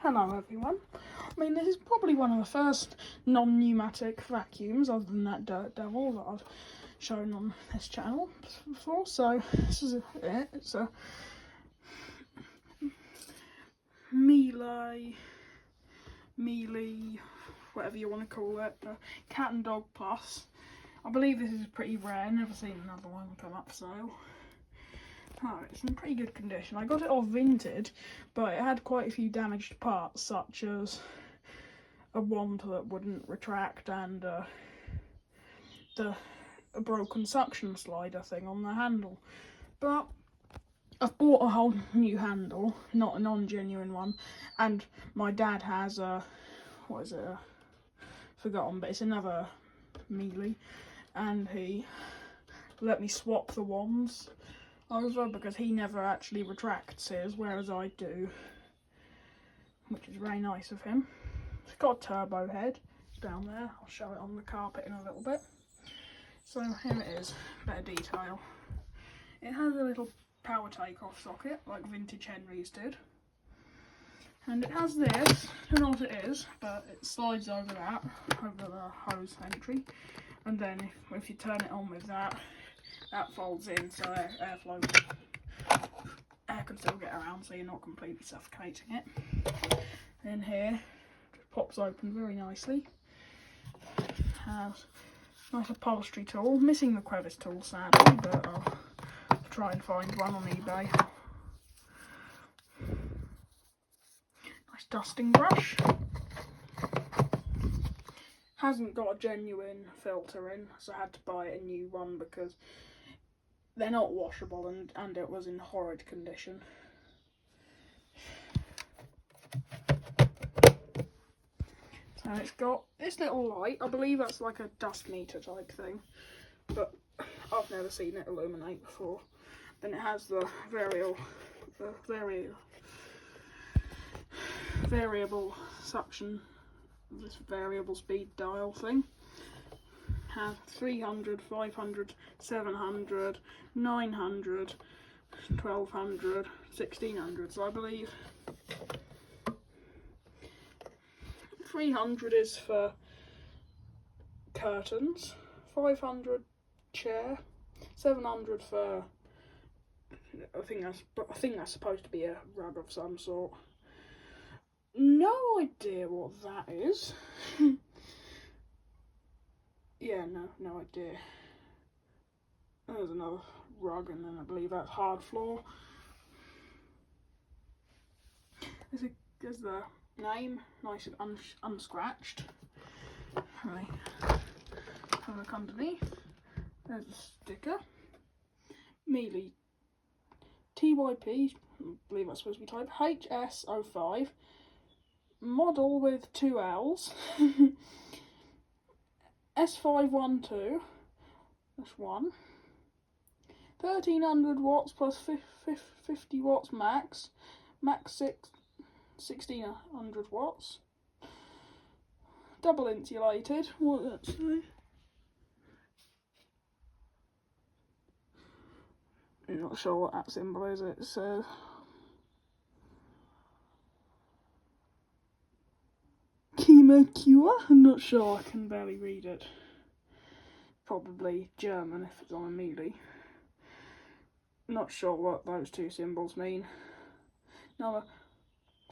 Hello everyone. I mean, this is probably one of the first non-pneumatic vacuums, other than that Dirt Devil that I've shown on this channel before. So this is it. It's a Miele, whatever you want to call it, Cat and Dog Plus. I believe this is pretty rare. Never seen another one come up for sale. Oh, it's in pretty good condition. I got it off Vinted, but it had quite a few damaged parts, such as a wand that wouldn't retract and a broken suction slider thing on the handle. But I've bought a whole new handle, not a non-genuine one, and my dad has what is it? Forgotten, but it's another Miele, and he let me swap the wands over because he never actually retracts his, whereas I do, which is very nice of him. It's got a turbo head down there. I'll show it on the carpet in a little bit. So here it is, better detail. It has a little power take-off socket like vintage Henry's did, and it has this. I don't know what it is, but it slides over the hose entry, and then if you turn it on with that, that folds in, so air can still get around, so you're not completely suffocating it. Then here, just pops open very nicely. Has a nice upholstery tool, missing the crevice tool sadly, but I'll try and find one on eBay. Nice dusting brush. Hasn't got a genuine filter in, so I had to buy a new one because they're not washable, and it was in horrid condition. So it's got this little light. I believe that's like a dust meter type thing, but I've never seen it illuminate before. Then it has the variable suction, this variable speed dial thing. Has 300, 500, 700, 900, 1200, 1600. So I believe 300 is for curtains, 500 chair, 700 for I think that's supposed to be a rug of some sort. No idea what that is. Yeah, no idea. There's another rug, and then I believe that's hard floor. There's the name, nice and unscratched. Right. Have a look underneath. There's a sticker. Miele TYP, I believe that's supposed to be type HS05. Model with 2 L's. S512, that's one. 1300 watts plus 50 watts max. Max 1600 watts. Double insulated. What does that say? I'm not sure what that symbol is. It says Cure? I'm not sure, I can barely read it. Probably German if it's on a Miele. Not sure what those two symbols mean. Number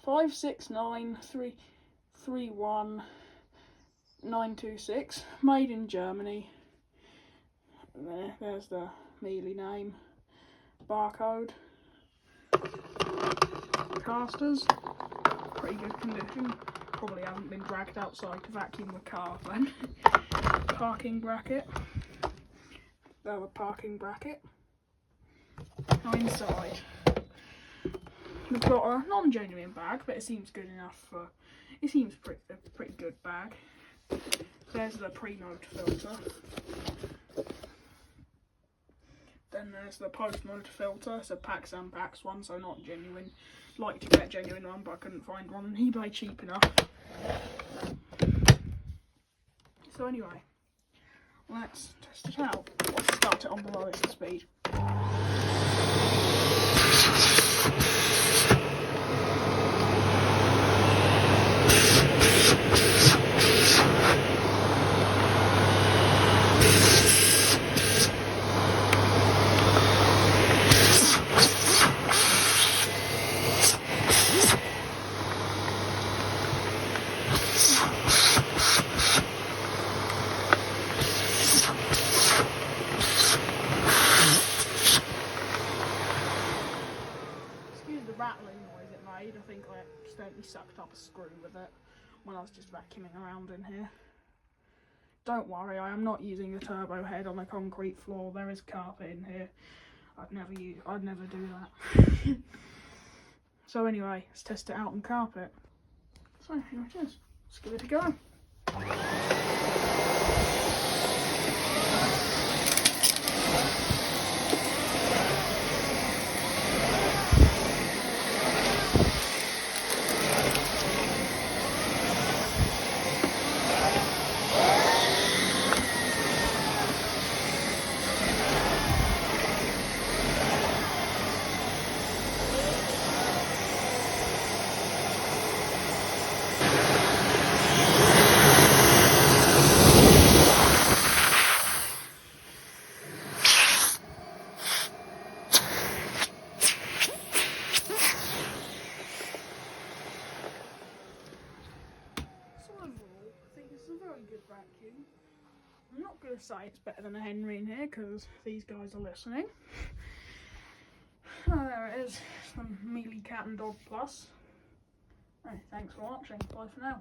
569331926, made in Germany. There's the Miele name. Barcode. Casters, pretty good condition. Probably haven't been dragged outside to vacuum the car then. Parking bracket. There's a parking bracket. Now inside, we've got a non-genuine bag, but it seems good enough for. It seems a pretty good bag. There's the pre-motor filter. Then there's the post-motor filter. It's a Pax and Pax one, so not genuine. Like to get a genuine one, but I couldn't find one on eBay cheap enough. So anyway, let's test it out. Let's start it on the lowest speed. Rattling noise it made. I think I accidentally sucked up a screw with it when I was just vacuuming around in here. Don't worry, I am not using a turbo head on a concrete floor. There is carpet in here. I'd never do that. So anyway, let's test it out on carpet. So here it is. Let's give it a go. Good vacuum. I'm not going to say it's better than a Henry in here because these guys are listening. Oh, there it is, some Miele Cat and Dog Plus. Oh, thanks for watching. Bye for now.